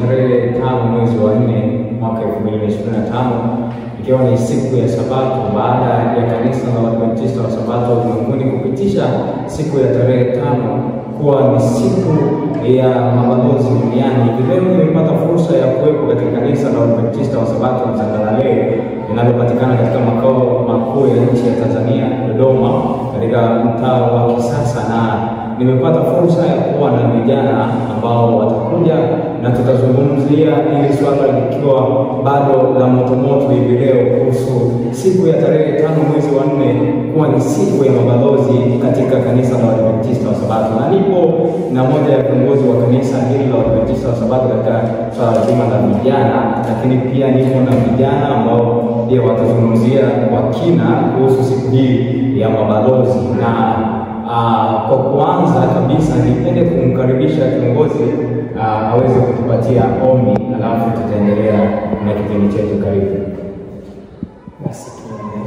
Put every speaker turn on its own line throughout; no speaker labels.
tarehe 5 mwezi wa 4 mwaka 2025, ikiwa ni siku ya Sabato, baada ya kanisa la Waadventista wa Sabato ulimwenguni kupitisha siku ya tarehe 5 kuwa ni siku ya mabalozi duniani. Leo nimepata fursa ya kuwepo katika kanisa la Waadventista wa Sabato Mzangalalele linalopatikana katika makao makuu ya nchi ya Tanzania, Dodoma, katika mtaa wa Kisasa, na nimepata fursa ya kuwa na vijana ambao watakuja na tutazungumzia ili swala likiwa bado la moto hivi leo kuhusu siku ya tarehe 5 mwezi wa 4 kuwa ni siku ya mabalozi katika kanisa la Waadventista wa Sabato. Na nipo na moja ya viongozi wa kanisa hili la Waadventista wa Sabato katika swala zima la vijana, lakini pia nipo na vijana ambao pia watazungumzia kwa kina kuhusu siku hii ya mabalozi. Na kwa kuanza kabisa nipende kumkaribisha kiongozi aweze kutupatia ombi, alafu tutaendelea na kipindi chetu. Karibu.
Basi tuombe.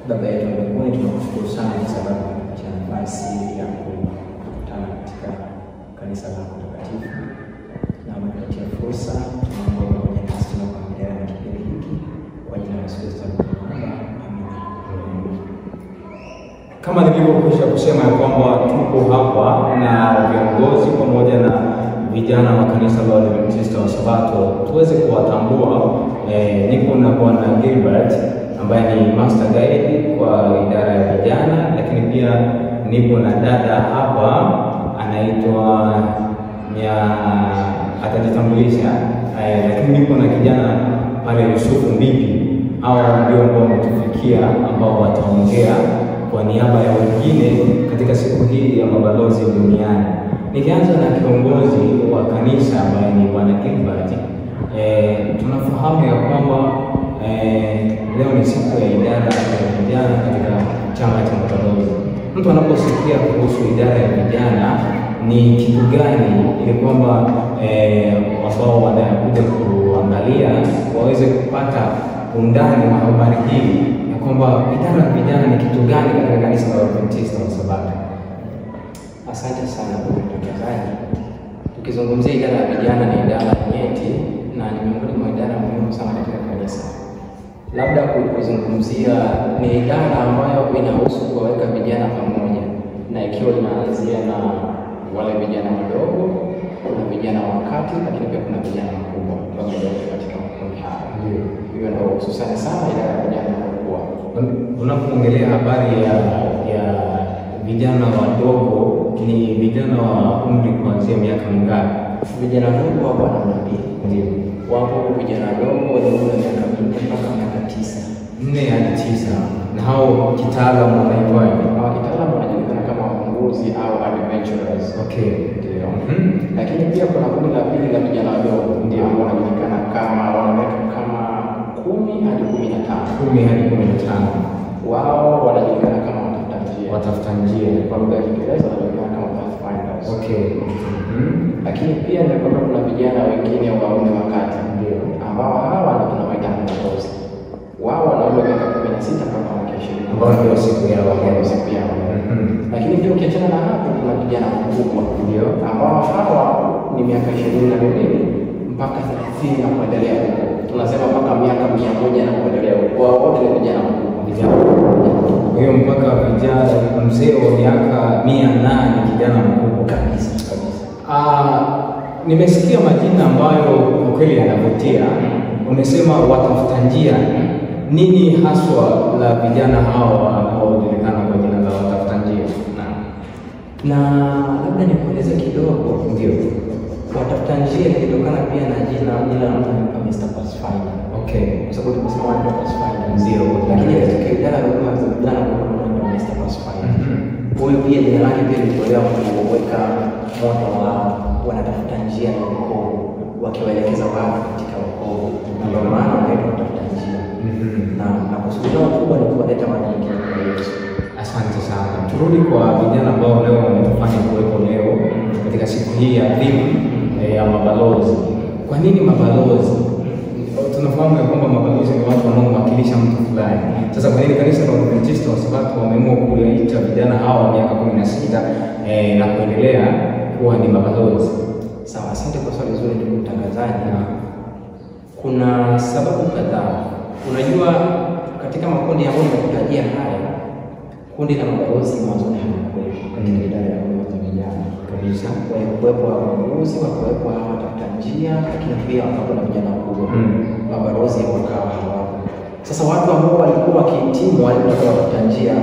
Baba yetu mbinguni, tunakushukuru sana kwa sababu ya nafasi ya kukutana katika kanisa lako takatifu, na umetupatia fursa tunaomba pamoja nasi tunapoendelea na kipindi hiki kwa jina la Yesu Kristo tunaomba, amina.
Kama nilivyokwisha kusema ya kwamba tuko hapa na viongozi pamoja na vijana wa kanisa la Waadventista wa Sabato, tuweze kuwatambua. Niko na Bwana Gilbert ambaye ni master guide kwa idara ya vijana, lakini pia nipo na dada hapa anaitwa atajitambulisha, lakini nipo na kijana pale Yusufu Mbipi. Hao ndio ambao wametufikia, ambao wataongea kwa niaba ya wengine katika siku hii ya mabalozi duniani. Nikianza na kiongozi wa kanisa ambaye ni Bwana Gilbert, tunafahamu ya kwamba leo ni siku ya idara ya vijana katika chama cha mabalozi. Mtu anaposikia kuhusu idara ya vijana ni kitu gani, ili kwamba wasao wanakuja kuangalia waweze kupata undani wa habari hii ya kwamba idara ya vijana ni kitu gani katika kanisa la Waadventista wa Sabato.
Asante sana kwa mtangazaji. Tukizungumzia idara ya vijana, ni idara nyeti na ni miongoni mwa idara muhimu sana katika kanisa. Labda kuzungumzia, ni idara ambayo inahusu kuwaweka vijana pamoja, na ikiwa inaanzia na wale vijana wadogo, kuna vijana wa kati, lakini pia kuna vijana wakubwa katika makundi haya. Hiyo ndio hususani sana idara ya vijana wakubwa.
Unapoongelea habari ya vijana wadogo, ni vijana wa umri kuanzia miaka mingapi?
Vijana wadogo wapo namna mbili.
Ndio.
Wapo vijana wadogo wenye umri wa miaka 4 mpaka miaka 9.
4 hadi 9. Na hao kitaalamu wanaitwaje?
Hao kitaalamu wanajulikana kama waongozi au adventurers.
Okay.
Ndio. Lakini pia kuna kundi la pili la vijana wadogo, ndio wanajulikana kama wanaweka kama 10 hadi 15.
10 hadi 15.
Wao wanajulikana kama
watafuta njia.
Kwa lugha ya Kiingereza wanajulikana kama pathfinders.
Okay.
Lakini pia ni kwamba kuna vijana wengine wa umri wa kati, ndio ambao hawa ndio tunawaita mabalozi. Wao wana umri wa miaka 16 mpaka miaka 20,
ambao ndio siku yao.
Lakini pia ukiachana na hapo, kuna vijana wakubwa, ndio ambao hawa ni miaka 22 mpaka 30 na kuendelea huko. Tunasema mpaka miaka 100 na kuendelea huko. Wao wote ni vijana wakubwa.
Kwa hiyo mpaka vijana mzee wa miaka 100 ni kijana mkubwa kabisa. Nimesikia majina ambayo kwa kweli yanavutia. Umesema watafuta njia. Nini haswa la vijana hao ambao wanajulikana kwa jina la watafuta njia?
Na labda nikueleze kidogo.
Ndio.
Watafuta njia ilitokana pia na jina la mtu Mr. Pathfinder.
Okay.
Kwa sababu tumesema watu Pathfinder.
Ndio.
Lakini katika idara ya huduma za vijana kuna mtu Mr. Pathfinder. Huyo pia jina lake pia lilitolewa kuweka moto wa wanatafuta njia ya wokovu, wakiwaelekeza watu katika wokovu. Ndio maana wanaitwa watafuta njia. Na kusudi lao kubwa ni kuwaleta watu wengine kwa Yesu.
Asante sana. Turudi kwa vijana ambao leo wametufanya kuwepo leo katika siku hii ya adhimu ya mabalozi. Kwa nini mabalozi? Tunafahamu ya kwamba mabalozi ni watu wanaowakilisha mtu fulani. Sasa kwa nini kanisa la Waadventista wa Sabato wameamua kuwaita vijana hawa wa miaka 16 na kuendelea kuwa ni mabalozi?
Sawa, asante kwa swali zuri ndugu mtangazaji. Kuna sababu kadhaa. Unajua katika makundi ambayo nimekutajia haya, kundi la mabalozi mwanzoni halikuwepo katika idara ya huduma za vijana kabisa. Walikuwepo wabalozi, walikuwepo watafuta njia, lakini pia wakapo na vijana wakubwa. Mabalozi wakawa hawapo. Sasa watu ambao walikuwa wakihitimu walikuwa watafuta njia,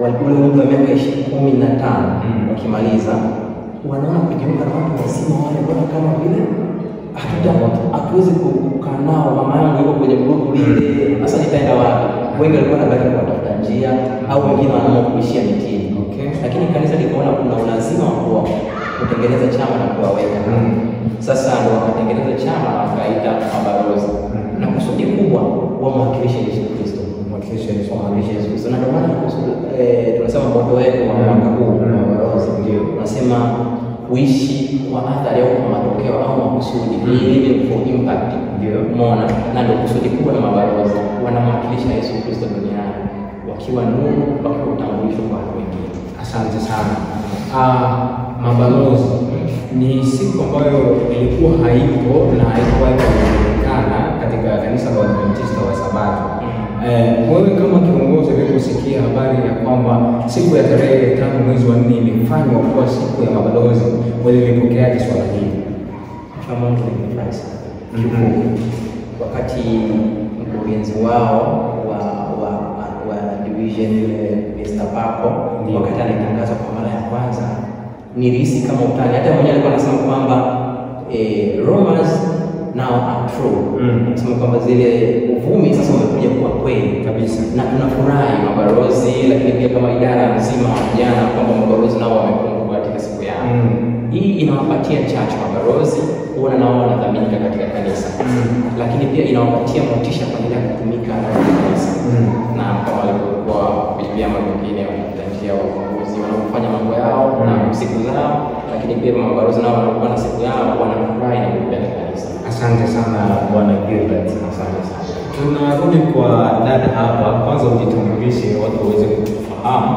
walikuwa umri wa miaka 15 wakimaliza, wanaona kujiunga na watu wazima wale bora kama vile hatuwezi kukaa nao, mama yangu yuko kwenye grupu lile, sasa nitaenda wapi? Wengi walikuwa wanabaki kutafuta njia au wengine wanaamua kuishia mitini. Lakini kanisa likaona kuna ulazima wa kutengeneza chama na kuwaweka. Sasa ndio wakatengeneza chama na wakaita mabalozi. Na kusudi kubwa wamwakilishe Yesu Kristo. Mwakilishe Yesu Kristo. Na ndio maana tunasema moto wetu wa mwaka huu wa mabalozi ndio tunasema kuishi kwa athari au kwa matokeo au makusudi, living for impact. Ndio umeona, na ndio kusudi kubwa la mabalozi, wanamwakilisha Yesu Kristo duniani wakiwa nuru, wakiwa utambulisho kwa watu wengine.
Asante sana. Mabalozi ni siku ambayo ilikuwa haipo na haikuwa inaonekana katika kanisa la Waadventista wa Sabato. Wewe kama kiongozi uliposikia habari ya kwamba siku ya tarehe 5 mwezi wa 4 ilifanywa kuwa siku ya mabalozi, walipokeaje swala hili?
Kwa Mungu nilifurahi sana. Wakati mkurugenzi wao wa division Mr. Paco wakati anatangaza kwa mara ya kwanza, nilihisi kama utani. Hata mwenyewe alikuwa anasema kwamba Romans now are true. Nasema kwamba zile uvumi sasa umekuja kuwa kweli
kabisa.
Na tunafurahi mabalozi, lakini pia kama idara nzima wa vijana kwamba mabalozi nao wamekumbuka katika siku yao. Hii inawapatia chachu mabalozi kuona nao wanadhaminika katika kanisa. Lakini pia inawapatia motisha kwa ajili ya kutumika na kanisa. Na kama walikuwa vyama vingine wanatangia waongozi wanaofanya mambo yao na siku zao, lakini pia mabalozi nao wanakuwa na siku yao, wanafurahi na kupenda kanisa.
Asante sana Bwana Gilbert.
Asante sana.
Tunarudi kwa dada hapa. Kwanza ujitambulishe watu waweze kufahamu,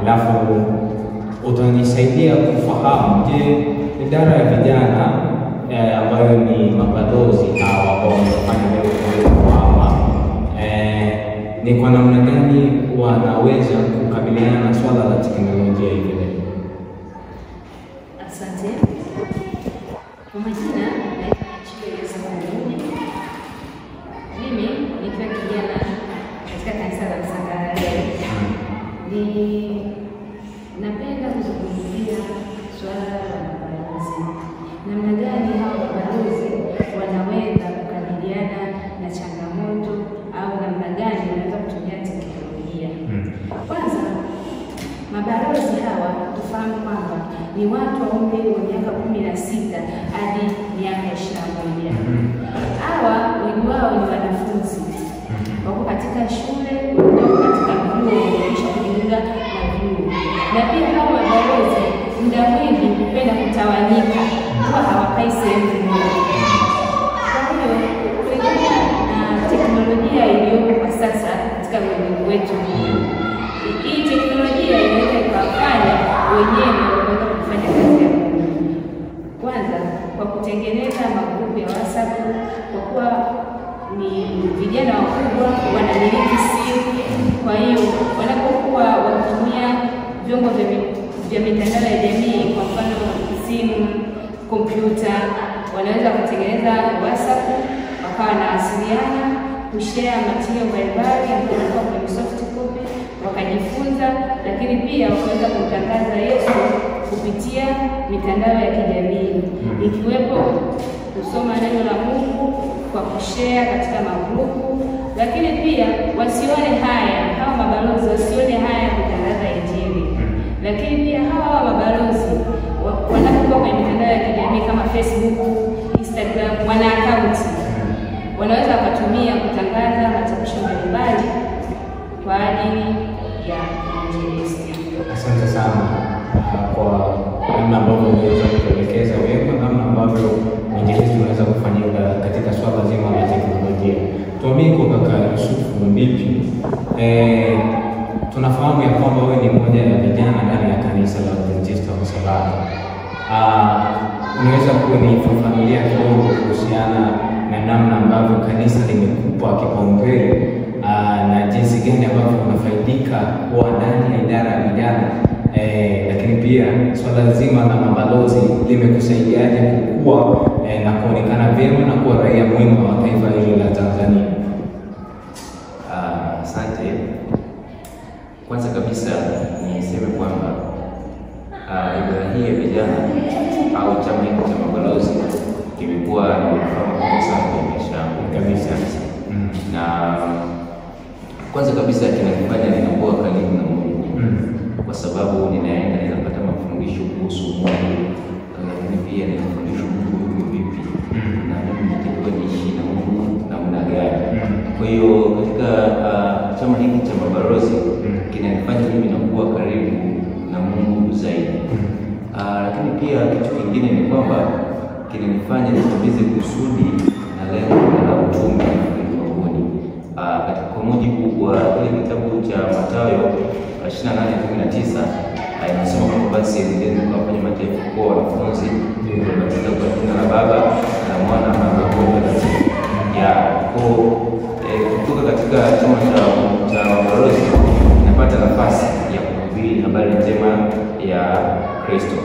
alafu utanisaidia kufahamu, je, idara ya vijana ambayo ni mabalozi hawa ambao wanafanya leo hapa, ni kwa namna gani wanaweza kukabiliana na swala la teknolojia hivi leo?
Asante. Kwa majina mimi nikiwa kijana katika kanisa la Msangara ni napenda kuzungumzia swala la mabalozi. Namna gani hao mabalozi wanaweza kukabiliana na changamoto au namna gani wanaweza kutumia teknolojia. Kwanza, mabalozi hawa tufahamu kwamba ni watu wa umri wa miaka 16 hadi miaka 21. Hawa wengi wao ni wanafunzi, wako katika shule, wako katika vyuo, kisha kujiunga na vyuo. Na pia hawa mabalozi muda mwingi hupenda kutawanyika, huwa hawakai sehemu moja. Kwa hiyo kulingana na teknolojia iliyopo kwa sasa katika ulimwengu wetu, hii teknolojia inaweza ikawafanya wenyewe waweze kufanya kazi ya Mungu. Kwanza kwa kutengeneza magrupu ya WhatsApp, kwa kuwa ni vijana wakubwa wanamiliki simu. Kwa hiyo wanapokuwa wakitumia vyombo vya mitandao ya jamii, kwa mfano simu, kompyuta, wanaweza kutengeneza WhatsApp, wakawa wanawasiliana, kushare material mbalimbali kutoka kwenye soft copy, wakajifunza, lakini pia wakaweza kutangaza Yesu kupitia mitandao ya kijamii, ikiwepo kusoma neno la Mungu kwa kushare katika magrupu. Lakini pia wasione haya, hawa mabalozi wasione haya kutangaza Injili. Lakini pia hawa mabalozi wanapokuwa kwenye mitandao ya kijamii kama Facebook, Instagram, wana akaunti, wanaweza wakatumia kutangaza machapisho mbalimbali kwa ajili ya injilisti.
Asante sana kwa namna ambavyo unaweza kuelekeza wewe, namna ambavyo injilisti unaweza kufanyika katika swala zima la teknolojia. Tuambie kwa kaka Yusufu Mbipi, tunafahamu ya kwamba wewe ni mmoja ya vijana ndani ya kanisa la Waadventista wa Sabato. unaweza kunifafanulia kidogo kuhusiana na namna ambavyo kanisa limekupa kipaumbele na jinsi gani ambavyo unafaidika kuwa ndani ya idara ya vijana, lakini pia swala zima la mabalozi limekusaidiaje kukua na kuonekana vyema na kuwa raia mwema wa taifa hili la Tanzania?
Asante. Kwanza kabisa niseme kwamba idara hii ya vijana au chama hiki cha mabalozi kimekuwa na manufaa makubwa sana kwa maisha yangu kabisa. Na kwanza kabisa kinanifanya ninakuwa karibu na Mungu, kwa sababu ninapata mafundisho kuhusu Mungu, lakini pia ninafundishwa Mungu yuko vipi na mimi nitakiwa niishi na Mungu namna gani. Kwa hiyo katika chama hiki cha mabalozi kinanifanya mimi nakuwa karibu na Mungu zaidi. Lakini pia kitu kingine ni kwamba kinanifanya nitimize kusudi na lengo la utume ulimwenguni. Kwa mujibu wa kile kitabu cha Mathayo 28:19 inasema kwamba basi enendeni mkawafanye mataifa kuwa wanafunzi, mkiwabatiza kwa jina la Baba na Mwana na Roho Mtakatifu. Kutoka katika chama cha mabalozi napata nafasi ya kuhubiri habari njema ya Kristo.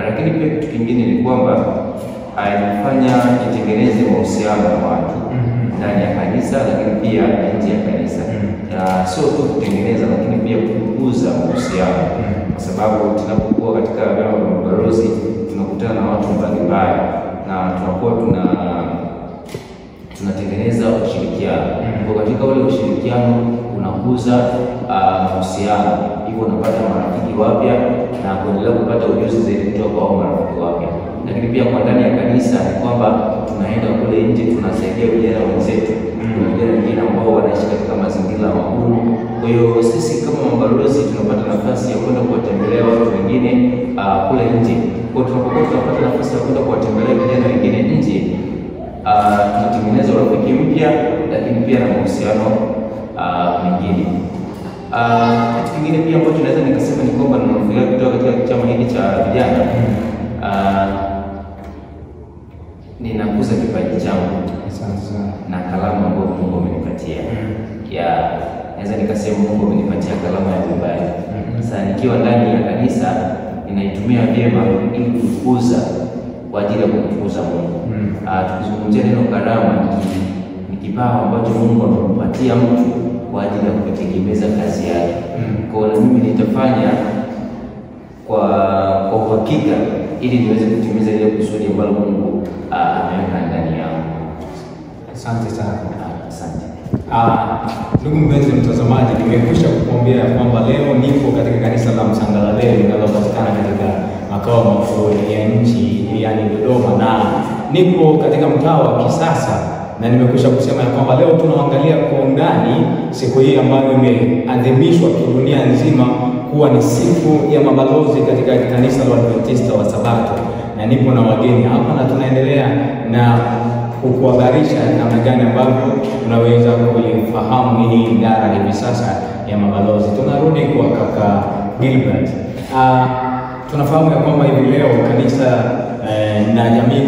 Lakini pia kitu kingine ni kwamba inafanya nitengeneze mahusiano na watu ndani ya kanisa, lakini pia nje ya kanisa. Sio tu kutengeneza, lakini pia kukuza mahusiano, kwa sababu tunapokuwa katika vyama vya mabalozi tunakutana na watu mbalimbali na tunakuwa tunatengeneza ushirikiano. Kwa katika ule ushirikiano unakuza mahusiano, hivyo unapata marafiki wapya na kuendelea kupata ujuzi zaidi kutoka kwa marafiki wapya. Lakini pia kwa ndani ya kanisa ni kwamba tunaenda kule nje, tunasaidia vijana wenzetu, kuna vijana wengine ambao wanaishi katika mazingira magumu. Kwa hiyo sisi kama mabalozi tunapata nafasi ya kwenda kuwatembelea watu wengine kule nje. Kwa tunapokuwa tunapata nafasi ya kwenda kuwatembelea vijana wengine nje, tunatengeneza urafiki mpya, lakini pia na mahusiano mengine. Kitu kingine pia ambacho naweza nikasema ni kwamba ninanufaika kutoka katika chama hiki cha vijana, ninakuza kipaji changu na kalamu ambayo Mungu amenipatia. Naweza nikasema Mungu amenipatia kalamu ya uimbaji. Sasa nikiwa ndani ya kanisa ninaitumia vyema ili kukuza kwa ajili ya kumtukuza Mungu. Tukizungumzia neno karama, ni kipawa ambacho Mungu amempatia mtu kwa ajili ya kutegemeza kazi yake. Kwa hiyo mimi nitafanya kwa uhakika ili niweze kutimiza ile kusudi ambalo Mungu ameweka ndani yangu.
Asante sana.
Asante.
Ndugu mpenzi mtazamaji, nimekwisha kukuambia kwamba leo nipo katika kanisa la Msangalaleli linalopatikana katika makao makuu ya nchi, yaani Dodoma, na nipo katika mtaa wa Kisasa, na nimekwisha kusema ya kwamba leo tunaangalia kwa undani siku hii ambayo imeadhimishwa kidunia nzima kuwa ni siku ya mabalozi katika kanisa la Adventista wa Sabato, na nipo na wageni hapa na tunaendelea na kukuhabarisha namna gani ambavyo tunaweza kuifahamu hii idara hivi sasa ya mabalozi. Tunarudi kwa kaka Gilbert. Tunafahamu ya kwamba hivi leo kanisa na jamii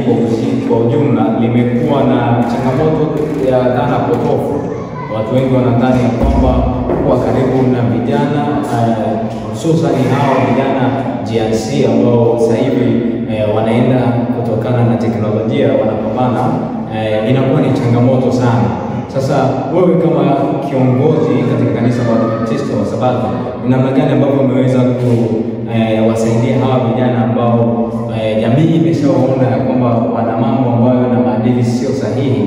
kwa ujumla limekuwa na changamoto ya dhana potofu. Watu wengi wanadhani ya kwamba kuwa karibu na vijana, hususani hawa vijana GNC ambao sasa hivi wanaenda kutokana na teknolojia wanapambana, inakuwa ni changamoto sana. Sasa wewe kama kiongozi katika kanisa la Adventista wa Sabato, ni namna gani ambavyo umeweza kuwasaidia hawa vijana ambao jamii imeshaona ya kwamba wana mambo ambayo na maadili sio sahihi,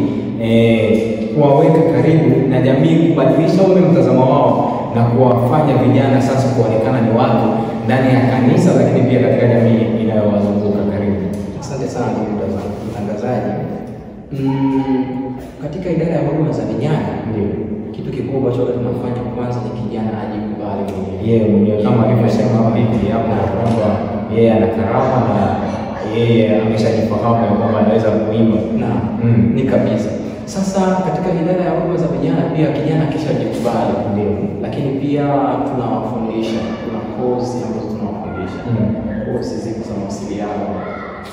kuwaweka karibu na jamii, kubadilisha ule mtazamo wao na kuwafanya vijana sasa kuonekana ni watu ndani ya kanisa, lakini pia katika jamii inayowazunguka? Karibu.
Asante sana ndugu mtangazaji. Katika idara ya huduma za vijana,
Ndio
kitu kikubwa ambacho tunafanya kwanza ni kijana ajikubali
yeye mwenyewe, kama alivyosema bibi hapo kwamba yeye ana karama na yeye ameshajifahamu kwamba anaweza kuimba.
Ni kabisa. Sasa katika idara ya huduma za vijana pia kijana akishajikubali,
ndio,
lakini pia tunawafundisha, kuna kozi ambazo tunawafundisha. Kozi ziko za mawasiliano,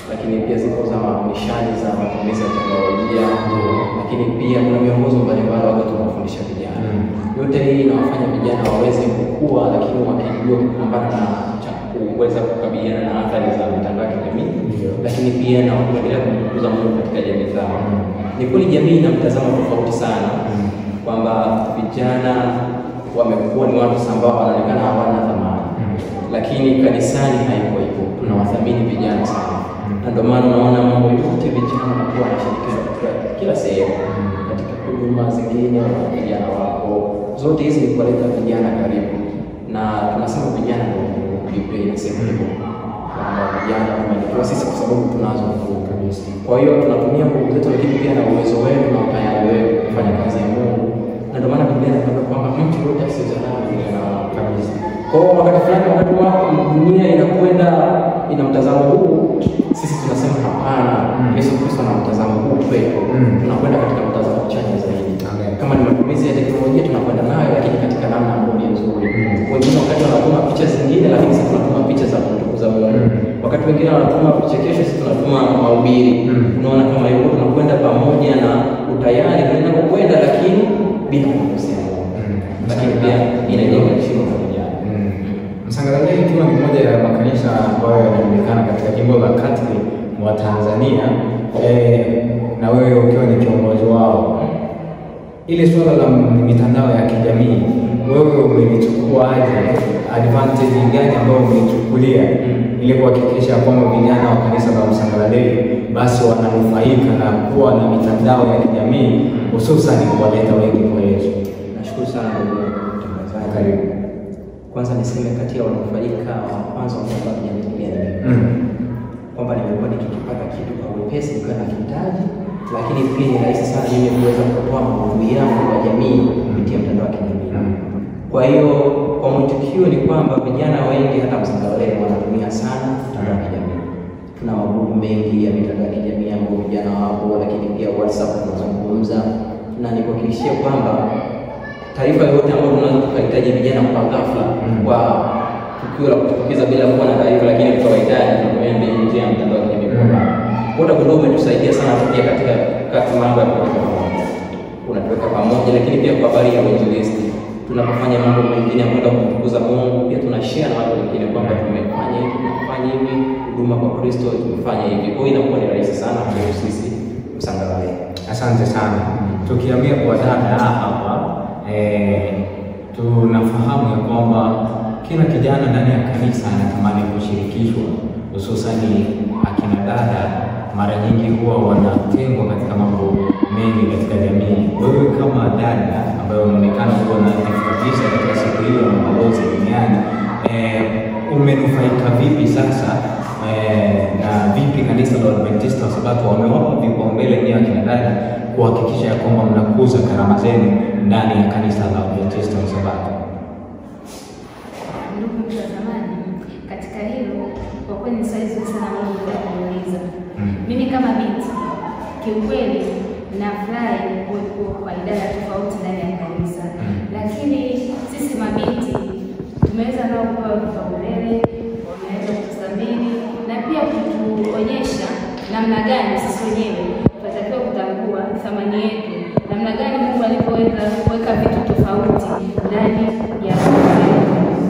lakini pia zipo za mishani za matumizi ya teknolojia, lakini pia kuna miongozo mbalimbali ambayo tunafundisha vijana. Yote hii inawafanya vijana waweze kukua, lakini wakijua kupambana na kuweza kukabiliana na athari za mitandao ya kijamii, lakini pia na kuendelea kumkuza Mungu katika jamii zao. Ni kweli jamii ina mtazamo tofauti sana, kwamba vijana wamekuwa ni watu ambao wanaonekana hawana thamani, lakini kanisani haiko hivyo. Tunawathamini vijana sana, na ndio maana unaona mambo yote vijana wanakuwa wanashirikishwa katika kila sehemu, katika huduma zingine vijana wako. Zote hizi ni kuleta vijana karibu, na tunasema vijana ndio Biblia inasema hivyo, kwamba vijana tumekuwa sisi kwa sababu tunazo nguvu kabisa. Kwa hiyo tunatumia nguvu zetu, lakini pia na uwezo wetu na utayari wetu kufanya kazi ya Mungu, na ndio maana Biblia inasema kwamba mtu yote asiyezarau vijana wake kabisa. Kwa hiyo wakati fulani, wakati wako dunia inakwenda ina mtazamo huu, sisi tunasema hapana, Yesu Kristo ana mtazamo huu kwetu. Tunakwenda katika mtazamo chanya zaidi. Kama ni matumizi ya teknolojia tunakwenda nayo, lakini katika namna ambayo ni nzuri. Wengine wakati wanatuma picha zingine, lakini sisi tunatuma picha za kumtukuza Mungu. Wakati wengine wanatuma vichekesho, sisi tunatuma mahubiri. Unaona kama hivyo tunakwenda pamoja na utayari tunapokwenda, lakini bila kukosea Mungu. Lakini pia inajenga heshima kwa vijana.
Msangalale ikiwa ni moja ya makanisa ambayo yanajulikana katika jimbo la kati mwa Tanzania, na wewe ukiwa ni kiongozi wao, ile swala la mitandao ya kijamii wewe umelichukuaje? Advantage gani ambayo umelichukulia ili kuhakikisha kwamba vijana wa kanisa la Msangalale basi wananufaika na kuwa na mitandao ya kijamii, hususan kuwaleta wengi kwa Yesu?
Nashukuru sana ndugu mtangazaji. Karibu. Kwanza niseme kati ya wanufaika wa kwanza wa mitandao ya kijamii kwamba nimekuwa nikipata kitu kwa wepesi nikiwa na kitaji, lakini pia ni rahisi sana mimi kuweza kutoa maudhui yangu kwa jamii kupitia mtandao wa kijamii. Kwa hiyo kwa mwitikio ni kwamba vijana wengi hata Msangalale wanatumia sana mtandao wa kijamii. Tuna magrupu mengi ya mitandao ya kijamii ambayo vijana wapo, lakini pia WhatsApp tunazungumza, na nikuhakikishia kwamba taarifa yote ambayo tunaweza tukahitaji vijana kwa ghafla kwa tukio la kutukiza bila kuwa na taarifa, lakini tutawahitaji tunatumia njia ya mtandao wa kijamii. Kwa hiyo umetusaidia sana pia katika mambo ya kuweka pamoja. Unatuweka pamoja, lakini pia kwa habari ya uinjilisti. Tunapofanya mambo mengine ambayo kumtukuza Mungu, pia tunashare na watu wengine kwamba tumefanya hivi, tumefanya hivi, huduma kwa Kristo tumefanya hivi. Kwa hiyo inakuwa ni rahisi sana kwa sisi Msangalale.
Asante sana. Tukiambia kwa dada hapa, tunafahamu ya kwamba kila kijana ndani ya kanisa anatamani kushirikishwa, hususani akina dada mara nyingi huwa wanatengwa katika mambo mengi katika jamii. Wewe kama dada ambaye unaonekana kuwa na kabisa katika siku hiyo ya mabalozi duniani, umenufaika vipi sasa, na vipi kanisa la Adventista wa Sabato wamewapa vipaumbele ni akina dada kuhakikisha ya kwamba mnakuza karama zenu ndani ya kanisa la Adventista wa Sabato?
Ndugu mtazamaji, katika hilo kwa kweli ni swali zuri sana ambalo nimeuliza. Mimi kama binti kiukweli nafurahi kuwepo kwa idara tofauti ndani ya kanisa, lakini sisi mabinti tumeweza nao kuwa vipaumbele, wameweza kututhamini na pia kutuonyesha namna gani sisi wenyewe tunatakiwa kutambua thamani yetu, namna gani Mungu alipoweza kuweka vitu tofauti ndani ya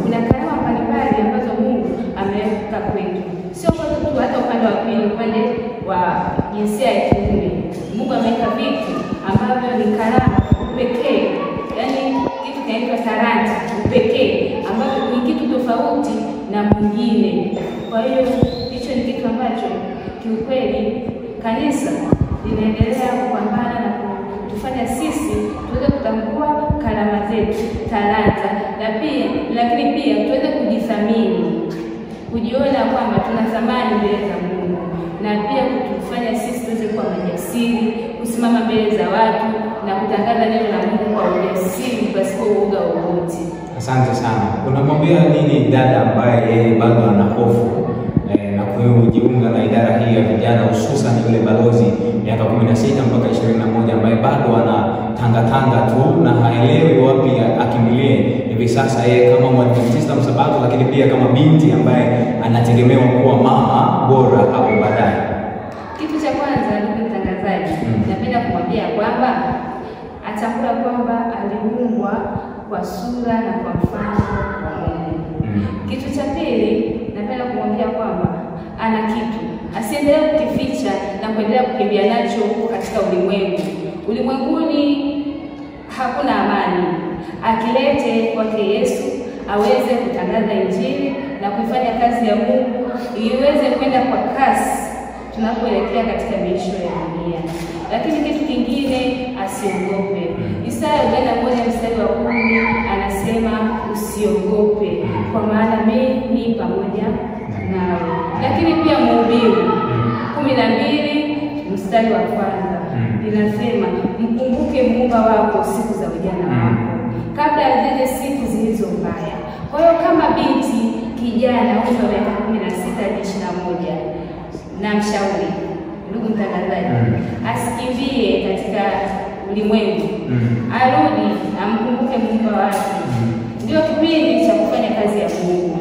kuna karama mbalimbali ambazo Mungu ameweka kwetu, sio kwa tu hata upande wa pili, upande wa jinsia ya kiume. Mungu ameweka vitu ambavyo ni karama pekee, yaani kitu kinaitwa talanta pekee, ambavyo ni kitu tofauti na mwingine. Kwa hiyo hicho ni kitu ambacho kiukweli kanisa linaendelea kupambana na kutufanya sisi tuweze kutambua karama zetu, talanta, lakini pia tuweze kujithamini, kujiona kwamba tuna thamani mbele za Mungu, na pia kutufanya sisi tuweze kuwa majasiri, kusimama mbele za watu na kutangaza neno la Mungu kwa ujasiri pasipo uoga wowote.
Asante sana. Unamwambia nini dada ambaye yeye bado ana hofu na kujiunga na idara hii ya vijana, hususan yule balozi miaka 16 mpaka 21 ambaye bado ana tanga tu na haelewi wapi akimbilie hivi sasa, yeye kama Mwadventista Msabato, lakini pia kama binti ambaye anategemewa kuwa mama bora hapo baadaye?
kwamba atambua kwamba aliumbwa kwa sura na kwa mfano wa Mungu. Kitu cha pili, napenda kumwambia kwamba ana kitu, asiendelee kukificha na kuendelea kukimbia nacho katika ulimwengu. Ulimwenguni hakuna amani. Akilete kwake Yesu, aweze kutangaza Injili na kuifanya kazi ya Mungu iweze kwenda kwa kasi tunapoelekea katika miisho ya dunia. Lakini kitu kingine, asiogope. Isaya 41:10 anasema usiogope, kwa maana mimi ni pamoja nawe. Lakini pia Mhubiri 12:1 linasema mkumbuke Muumba wako siku za ujana wako, kabla zile siku zilizo mbaya. Kwa hiyo kama binti kijana umri wa miaka 16 hadi 21, na mshauri ndugu mtangazaji, asikimbie katika ulimwengu, arudi amkumbuke Muumba wake. Ndio kipindi cha kufanya kazi ya Mungu.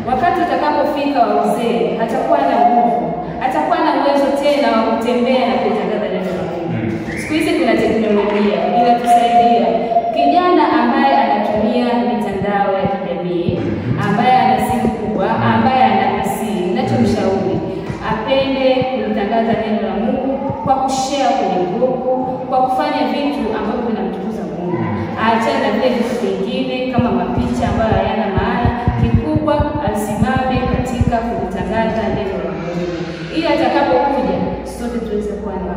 Wakati utakapofika wa uzee, hatakuwa na nguvu, hatakuwa na uwezo tena wa kutembea na kutangaza neno la Mungu. Siku hizi kuna teknolojia inatusaidia. Kijana ambaye anatumia mitandao ya kijamii, ambaye ana simu kubwa, ambaye ana PC, ninachomshauri apende kutangaza neno la Mungu kwa kushare kwenye grupu, kwa kufanya vitu ambavyo vinamtukuza Mungu. Aachane na vile vitu vingine kama mapicha ambayo hayana maana. Kikubwa asimame katika kutangaza neno la Mungu, ili atakapokuja sote tuweze kuwa na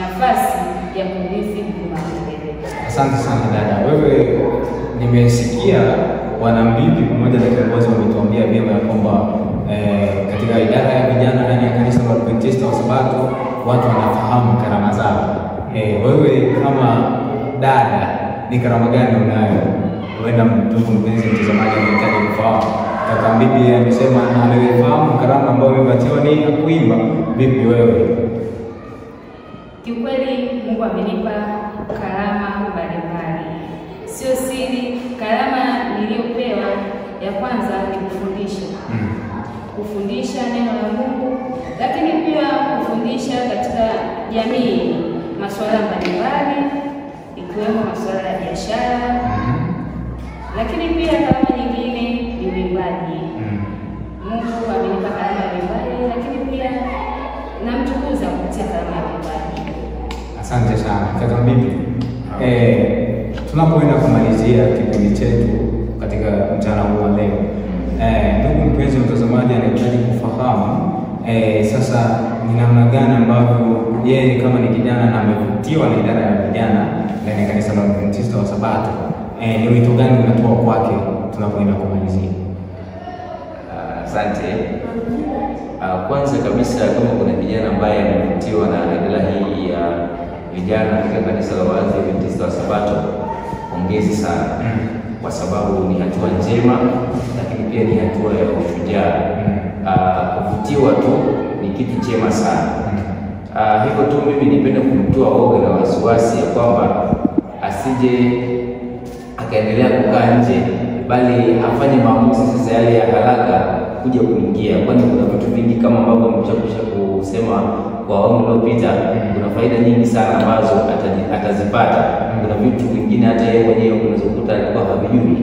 nafasi ya kurithi huduma mbele.
Asante sana dada. Wewe nimesikia wanambibi pamoja na kiongozi wametuambia vyema ya kwamba katika idara ya vijana ndani ya kanisa la Adventista wa Sabato watu wanafahamu karama zao. Wewe kama dada, ni karama gani unayo? Huenda mtu mpenzi mtazamaji anahitaji kufahamu. Kaka Mbibi amesema anafahamu karama ambayo amepatiwa ni ya kuimba. Vipi wewe?
Kiukweli Mungu amenipa karama mbalimbali. Sio siri, karama niliyopewa ya kwanza ni kufundisha. Kufundisha neno la Mungu, lakini pia kufundisha katika jamii masuala mbalimbali ikiwemo masuala ya biashara. Lakini pia karama nyingine ni uimbaji. Mungu amenipa karama ya uimbaji, lakini pia namtukuza kupitia karama ya uimbaji.
Asante sana kaka Mbibi. Tunapoenda kumalizia kipindi chetu katika mchana huu wa leo, ndugu mpenzi mtazamaji anahitaji kufahamu sasa ni namna gani ambavyo yeye kama ni kijana na amevutiwa na idara ya vijana ndani ya kanisa la Adventista wa Sabato, ni wito gani unatoa kwake tunapoenda kumalizia?
Asante. Kwanza kabisa, kama kuna kijana ambaye amevutiwa na idara hii ya vijana katika kanisa la Adventista wa Sabato, pongezi sana, kwa sababu ni hatua njema, lakini pia ni hatua ya ushujaa. Kuvutiwa tu ni kitu chema sana. Hivyo tu mimi nipenda kumtoa woga na wasiwasi ya kwamba asije akaendelea kukaa nje, bali afanye maamuzi sasa yale ya haraka kuja kuingia, kwani kuna vitu vingi kama ambavyo nimeshakusha kusema kwa awamu iliyopita. Kuna faida nyingi sana ambazo atazipata. Kuna vitu vingine hata yeye mwenyewe unazokuta alikuwa havijui,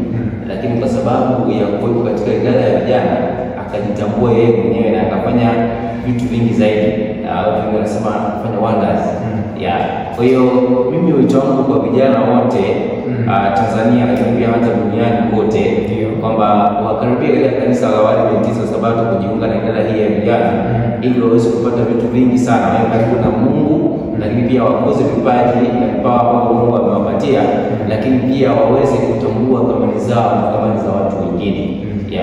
lakini kwa sababu ya kuwepo katika idara ya vijana akajitambua yeye mwenyewe na akafanya vitu vingi zaidi. Watu wanasema kufanya wonders. Kwa hiyo mimi wito wangu kwa vijana wote Tanzania na pia hata duniani kote kwamba wakaribia katika kanisa la Adventista wa Sabato kujiunga na idara hii ya vijana, ili waweze kupata vitu vingi sana, wawe karibu na Mungu, lakini pia wakuze vipaji na vipawa ambavyo Mungu amewapatia, lakini pia waweze kutambua thamani zao na thamani za watu wengine.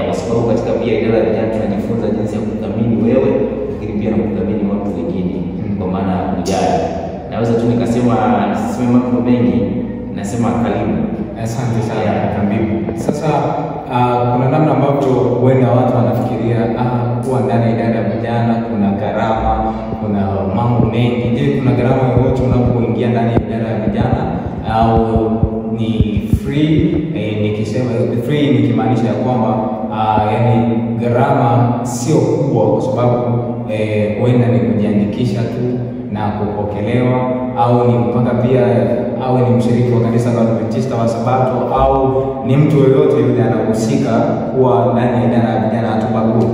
Kwa sababu katika pia idara ya vijana tunajifunza jinsi ya kuthamini wewe, lakini pia na kuthamini watu wengine kwa maana ya kujali. Naweza tu nikasema nisiseme mambo mengi, nasema karibu.
Asante sana kaka Mbibi. Sasa kuna namna ambavyo huenda watu wanafikiria kuwa ndani ya idara ya vijana kuna gharama, kuna mambo mengi. Je, kuna gharama yoyote unapoingia ndani ya idara ya vijana au ni free? Nikisema free nikimaanisha ya kwamba yani gharama sio kubwa, kwa sababu huenda ni kujiandikisha tu na kupokelewa, au ni mpaka pia awe ni mshiriki wa kanisa la Adventista wa Sabato, au ni mtu yoyote yule anahusika kuwa ndani ya idara ya vijana hatubagui?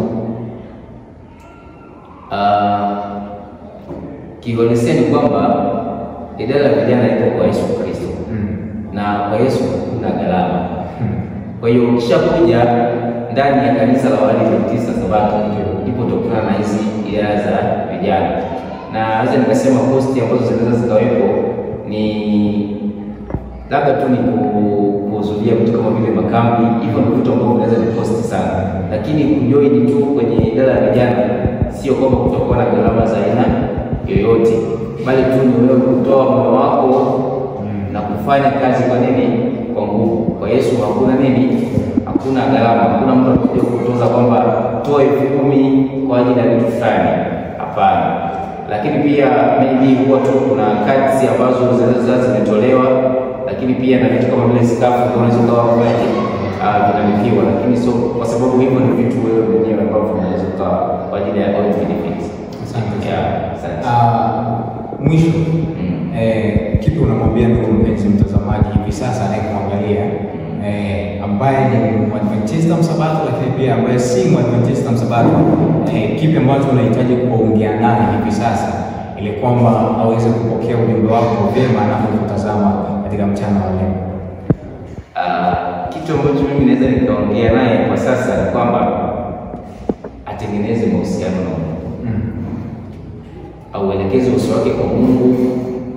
Kiuhalisia ni kwamba idara ya vijana ipo kwa Yesu Kristo. Na kwa Yesu kuna gharama. Kwa hiyo ukishakuja ndani ya kanisa la Waadventista Sabato ipo tokana na hizi idara za vijana. Na naweza nikasema posti ambazo zinaweza zikawepo ni labda tu ni kuzulia vitu kama vile makambi, hivyo ni vitu ambavyo vinaweza ni posti sana. Lakini kujoin tu kwenye idara ya vijana sio kwamba kutakuwa na gharama za aina yoyote, bali tu ni wewe kutoa moyo wako na kufanya kazi kwa nini? Kwa nguvu. Kwa Yesu hakuna nini? Hakuna gharama. Hakuna mtu anakuja kutoza kwamba toa 10,000 kwa ajili ya vitu fulani. Hapana. Lakini pia maybe huwa tu kuna cards ambazo zimetolewa, lakini pia na vitu kama vile skafu unaweza kuwa kwaje vinalipiwa, lakini so kwa sababu hivyo ni vitu wewe mwenyewe ambavyo unaweza kutoa kwa ajili ya all benefits.
Asante.
Asante.
Mwisho, kipi unamwambia ndugu mpenzi mtazamaji hivi sasa anayekuangalia ambaye ni Mwadventista Msabato, lakini pia ambaye si Mwadventista Msabato, kipi ambacho unahitaji kuongea naye hivi sasa ili kwamba aweze kupokea ujumbe wako vyema anapotazama katika mchana wa leo?
Kitu ambacho mimi naweza nikaongea naye kwa sasa ni kwamba atengeneze mahusiano na Mungu. Auelekeze uso wake kwa Mungu,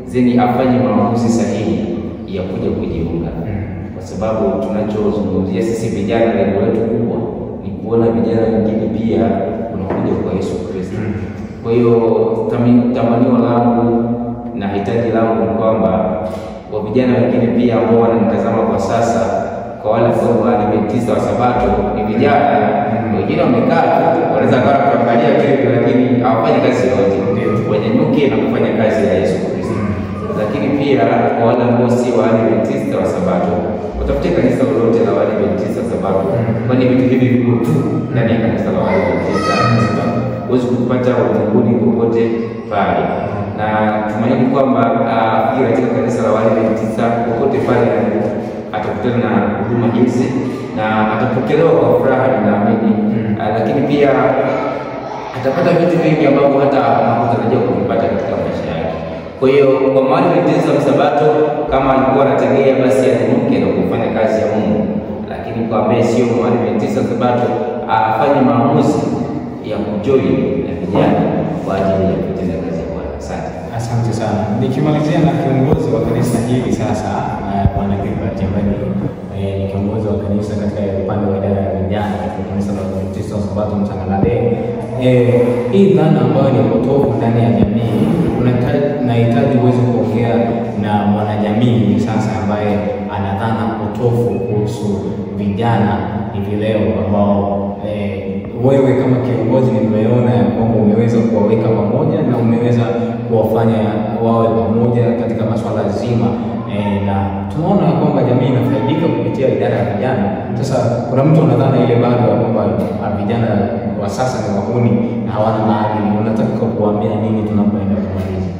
zeni afanye maamuzi sahihi ya kuja kujiunga. Kwa sababu tunachozungumzia sisi vijana, lengo letu kubwa ni kuona vijana wengine pia wanakuja kwa Yesu Kristo. Kwa hiyo tamanio langu na hitaji langu ni kwamba kwa vijana wengine pia ambao wananitazama kwa sasa, kwa wale ambao ni Waadventista wa Sabato, ni vijana wengine wamekaa tu, wanaweza kuangalia kile lakini hawafanyi kazi yoyote, wanyanyuke na kufanya kazi ya Yesu Kristo. Lakini pia kwa wale ambao si Waadventista wa Sabato, utafute kanisa lolote la Waadventista wa Sabato, kwani vitu hivi viko tu ndani ya kanisa la Waadventista wa Sabato. Huwezi kupata ulimwenguni popote pale. Na tumaini kwamba katika kanisa la Waadventista popote pale atakutana na huduma hizi na atapokelewa kwa furaha, ninaamini. Lakini pia atapata vitu vingi ambavyo hata hakutarajia kuvipata katika maisha yake. Kwa hiyo kwa Mwadventista wa Sabato, kama alikuwa anategea basi aninuke na kufanya kazi ya Mungu, lakini kwa ambaye sio Mwadventista wa Sabato afanye maamuzi ya kujoin na vijana kwa ajili ya kutenda kazi ya Bwana. Asante.
Asante sana. Nikimalizia na kiongozi wa kanisa hili sasa, Bwana Gilbert ambaye ni kiongozi wa kanisa katika upande wa idara ya vijana katika kanisa la Adventista wa Sabato Msangalale. Hii dhana ambayo ni potofu ndani ya jamii, unahitaji uweze kuongea na mwanajamii hivi sasa ambaye ana dhana potofu kuhusu vijana hivi leo, ambao wewe kama kiongozi nimeona ya kwamba umeweza kuwaweka pamoja na umeweza kuwafanya wawe pamoja katika masuala zima, na tunaona kwamba jamii inafaidika kupitia idara ya vijana. Sasa kuna mtu anadhani ile bado ya kwamba vijana wa sasa ni wahuni na hawana maadili. Unataka kuambia nini tunapoenda kumaliza?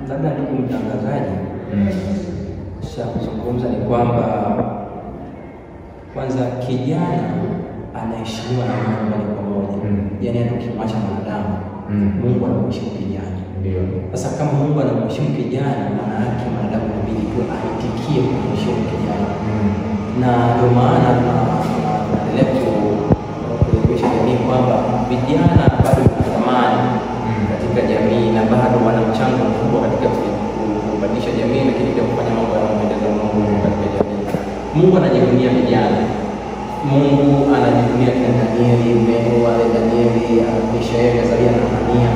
Labda ndugu mtangazaji, cha kuzungumza ni kwamba kwanza kijana anaheshimiwa na Mungu moja kwa moja. Yaani tukimwacha mwanadamu, Mungu anamheshimu kijana.
Ndio.
Sasa kama Mungu anamheshimu kijana, maana yake mwanadamu inabidi tu aitikie kumheshimu kijana. Na ndio maana tunaendelea kuelimisha jamii kwamba vijana bado wana thamani katika jamii na bado wana mchango mkubwa katika kubadilisha jamii, lakini pia kufanya mambo yanayompendeza Mungu katika jamii. Mungu anajivunia vijana. Mungu anajivunia kina Danieli, Meo, wale Danieli, Mishaeli, Azaria na Hanania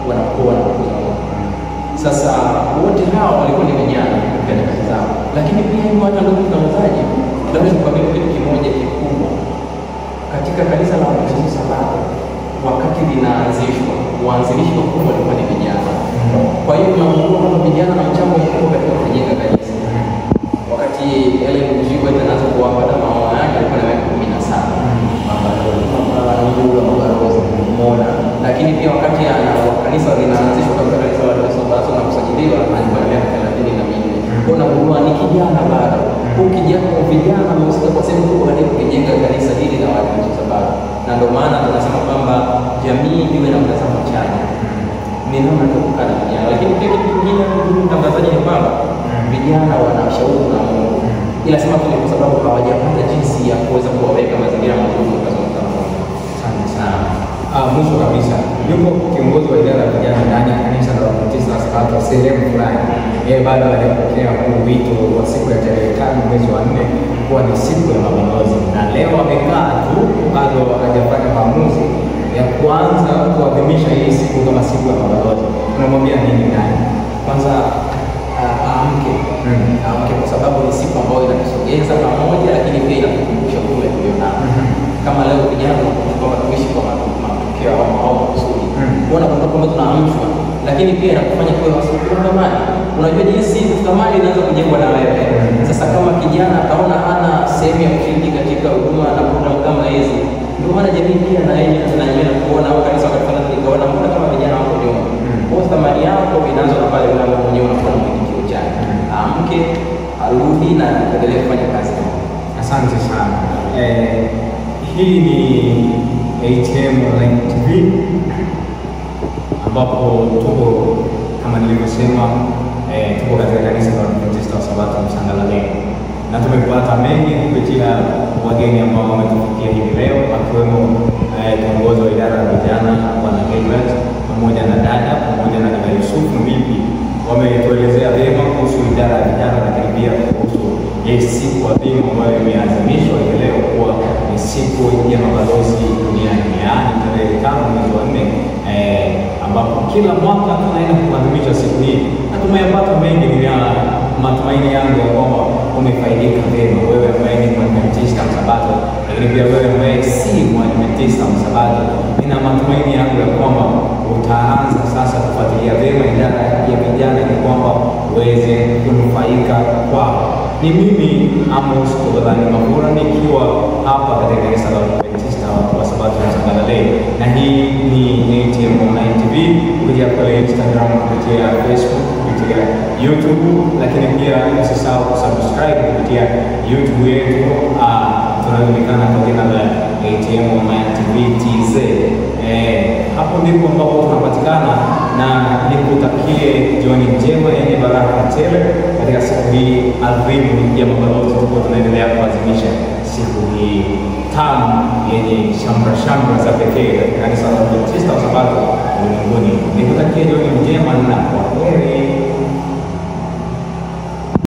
wanakuwa na kuzawa. Sasa wote hao walikuwa ni vijana katika nyakati zao, lakini pia hivyo hata ndugu mtangazaji, labda nikwambie kitu kimoja kikubwa katika kanisa la Waadventista Sabato. Wakati linaanzishwa, waanzilishi wakubwa walikuwa ni vijana. Kwa hiyo tunagundua kwamba vijana na mchango mkubwa katika kujenga kanisa. Wakati yale mzigo anaanza kuwapata maono yake alikuwa na miaka 17. Lakini pia wakati kanisa linaanzishwa katika kanisa la Waadventista Sabato na vijana bado. Vijana wamehusika kwa sehemu kubwa katika kujenga kanisa hili la Waadventista wa Sabato, na ndio maana tunasema kwamba jamii iwe na mtazamo chanya. Ni namna ya kukaa na vijana, lakini pia kitu kingine ndugu mtangazaji ni kwamba vijana wanashauri na Mungu, ila sema tu kwa sababu hawajapata jinsi ya kuweza kuwaweka mazingira mazuri kwa sababu kama hiyo.
Asante sana. Mwisho kabisa, yupo kiongozi wa idara ya vijana ndani ya kanisa la Waadventista wa Sabato sehemu fulani, yeye bado hajapokea huu wito wa siku ya tarehe 5 mwezi wa 4 kuwa ni siku ya mabalozi, na leo amekaa tu, bado hajafanya maamuzi ya kuanza kuadhimisha hii siku kama siku ya mabalozi. Tunamwambia nini naye?
Kwanza aamke kwa sababu ni siku ambayo inatusogeza pamoja, lakini pia inakukumbusha kule tulionao. Kama leo vijana kwamba tuishi kwa matokeo au makusudi, kuona kwamba tunaamshwa, lakini pia inakufanya kuwa wasikungamani. Unajua jinsi thamani inaanza kujengwa na wewe. Sasa kama kijana ataona hana sehemu ya kushiriki katika huduma na programu kama hizi, ndio maana jamii pia na yeye na kuona au kanisa wakafanya nikaona mbona kama vijana wako nyuma. Kwa thamani yako inaanza na pale wewe mwenyewe unakuwa na kitu chake. Amke, arudi na endelee kufanya kazi.
Asante sana. Hii ni ATM Online TV ambapo tuko kama nilivyosema, tuko katika kanisa la Waadventista wa Sabato Msangala leo, na tumepata mengi kupitia wageni ambao wametufikia hivi leo, akiwemo kiongozi wa idara ya vijana Bwana Gilbert pamoja na dada pamoja na dada Yusufu Mbibi. Wametuelezea vyema kuhusu idara ya vijana, lakini pia kuhusu siku adhimu ambayo imeadhimishwa hii leo kuwa ni siku ya mabalozi duniani, yaani tarehe 5 mwezi wa 4, ambapo kila mwaka tunaenda kuadhimisha siku hii, na tumeyapata mengi. Ni matumaini yangu ya kwamba umefaidika vyema, wewe ambaye ni Mwadventista wa Sabato, lakini pia wewe ambaye si Mwadventista wa Sabato. Nina matumaini yangu ya kwamba utaanza sasa kufuatilia vyema idara ya vijana, ni kwamba uweze kunufaika kwao. Ni mimi Amos Kodolani Mabura nikiwa hapa katika kanisa la Waadventista wa Sabato Msangala leo, na hii ni ATM Online TV kupitia pale Instagram, kupitia Facebook, kupitia YouTube, lakini pia usisahau kusubscribe kupitia YouTube yetu. Tunajulikana kwa jina la ATM Online TV TZ. Hapo ndipo ambapo tunapatikana, na nikutakie jioni njema yenye baraka tele katika siku hii adhimu ya mabalozi. Tuko tunaendelea kuadhimisha siku hii tamu yenye shamra za pekee katika kanisa la Waadventista wa Sabato ulimwenguni. Nikutakie jioni njema na kwaheri.